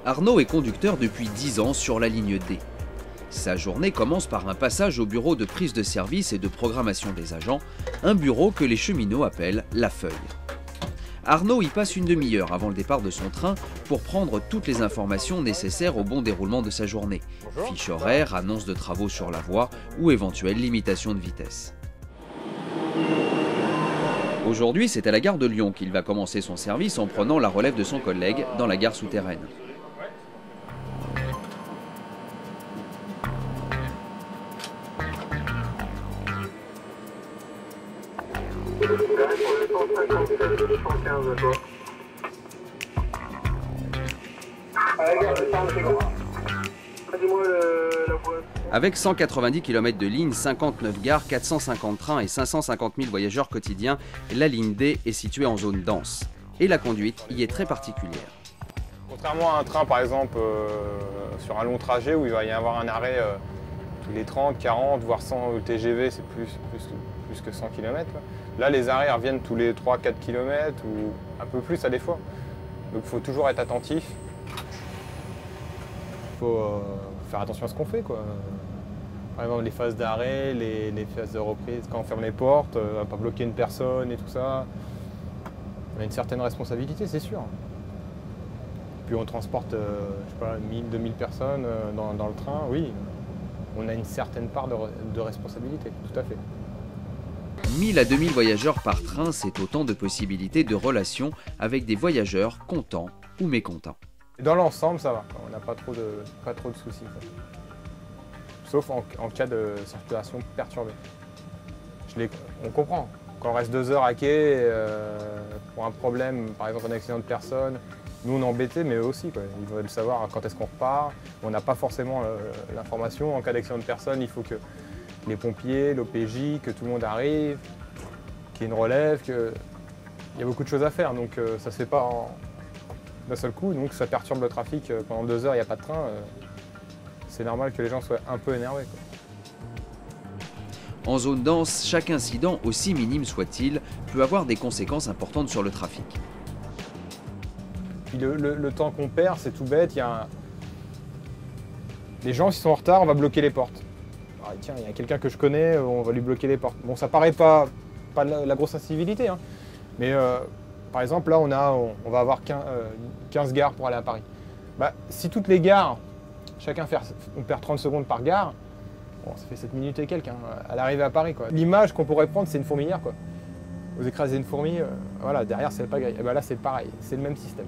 Arnaud est conducteur depuis 10 ans sur la ligne D. Sa journée commence par un passage au bureau de prise de service et de programmation des agents, un bureau que les cheminots appellent la feuille. Arnaud y passe une demi-heure avant le départ de son train pour prendre toutes les informations nécessaires au bon déroulement de sa journée. Fiche horaire, annonce de travaux sur la voie ou éventuelle limitation de vitesse. Aujourd'hui, c'est à la gare de Lyon qu'il va commencer son service en prenant la relève de son collègue dans la gare souterraine. Avec 190 km de ligne, 59 gares, 450 trains et 550 000 voyageurs quotidiens, la ligne D est située en zone dense. Et la conduite y est très particulière. Contrairement à un train par exemple sur un long trajet où il va y avoir un arrêt tous les 30, 40, voire 100 TGV, c'est plus que 100 km. Là les arrêts reviennent tous les 3-4 km ou un peu plus à des fois. Donc il faut toujours être attentif. Il faut faire attention à ce qu'on fait, quoi. Par exemple les phases d'arrêt, les phases de reprise, quand on ferme les portes, à ne pas bloquer une personne et tout ça. On a une certaine responsabilité, c'est sûr. Puis on transporte, je sais pas, 1000, 2000 personnes dans le train, oui. On a une certaine part de responsabilité, tout à fait. 1000 à 2000 voyageurs par train, c'est autant de possibilités de relations avec des voyageurs contents ou mécontents. Dans l'ensemble, ça va. On n'a pas trop de soucis, quoi. Sauf en cas de circulation perturbée. On comprend. Quand on reste 2 heures à quai pour un problème, par exemple un accident de personne, nous on est embêtés, mais eux aussi, quoi. Ils veulent savoir quand est-ce qu'on repart. On n'a pas forcément l'information. En cas d'accident de personne, il faut que les pompiers, l'OPJ, que tout le monde arrive, qu'il y ait une relève, il y a beaucoup de choses à faire. Donc ça ne se fait pas d'un seul coup, donc ça perturbe le trafic. Pendant 2 heures, il n'y a pas de train. C'est normal que les gens soient un peu énervés, quoi. En zone dense, chaque incident, aussi minime soit-il, peut avoir des conséquences importantes sur le trafic. Puis le temps qu'on perd, c'est tout bête. Les gens, s'ils sont en retard, on va bloquer les portes. Ah, tiens, il y a quelqu'un que je connais, on va lui bloquer les portes. Bon, ça paraît pas la grosse incivilité, hein. Mais par exemple, là, on va avoir 15 gares pour aller à Paris. Bah, si toutes les gares, on perd 30 secondes par gare, bon, ça fait 7 minutes et quelques, hein, à l'arrivée à Paris, quoi. L'image qu'on pourrait prendre, c'est une fourmilière, quoi. Vous écrasez une fourmi, voilà, derrière, c'est le pagaille. Et ben là, c'est pareil, c'est le même système.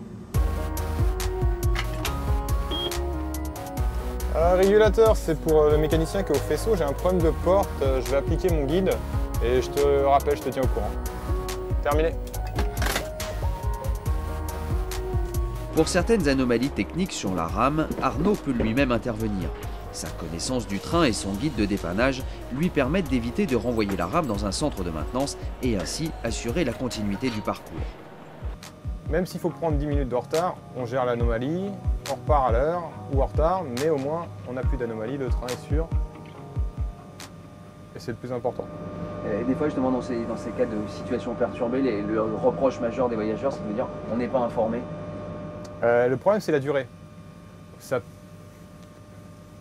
Régulateur, c'est pour le mécanicien qui est au faisceau. J'ai un problème de porte, je vais appliquer mon guide et je te rappelle, je te tiens au courant. Terminé. Pour certaines anomalies techniques sur la rame, Arnaud peut lui-même intervenir. Sa connaissance du train et son guide de dépannage lui permettent d'éviter de renvoyer la rame dans un centre de maintenance et ainsi assurer la continuité du parcours. Même s'il faut prendre 10 minutes de retard, on gère l'anomalie, on repart à l'heure ou en retard, mais au moins on n'a plus d'anomalie, le train est sûr. Et c'est le plus important. Et des fois justement dans ces cas de situation perturbée, le reproche majeur des voyageurs, c'est de dire on n'est pas informé. Le problème c'est la durée.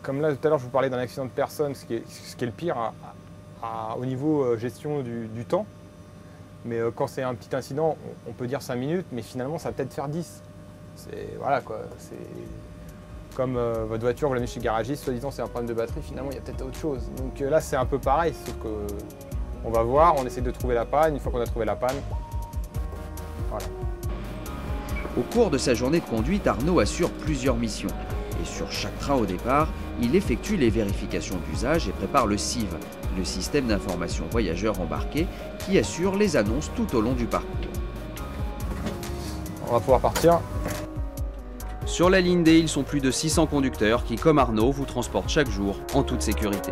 Comme là tout à l'heure je vous parlais d'un accident de personne, ce qui est le pire au niveau gestion du temps. Mais quand c'est un petit incident, on peut dire 5 minutes, mais finalement ça va peut-être faire 10. Voilà quoi, c'est comme votre voiture, vous l'amenez chez le garagiste, soi-disant c'est un problème de batterie, finalement il y a peut-être autre chose. Donc là c'est un peu pareil, sauf qu'on va voir, on essaie de trouver la panne, une fois qu'on a trouvé la panne, voilà. Au cours de sa journée de conduite, Arnaud assure plusieurs missions. Et sur chaque train au départ, il effectue les vérifications d'usage et prépare le SIV, le système d'information voyageurs embarqué, qui assure les annonces tout au long du parcours. On va pouvoir partir. Sur la ligne D, ils sont plus de 600 conducteurs qui, comme Arnaud, vous transportent chaque jour en toute sécurité.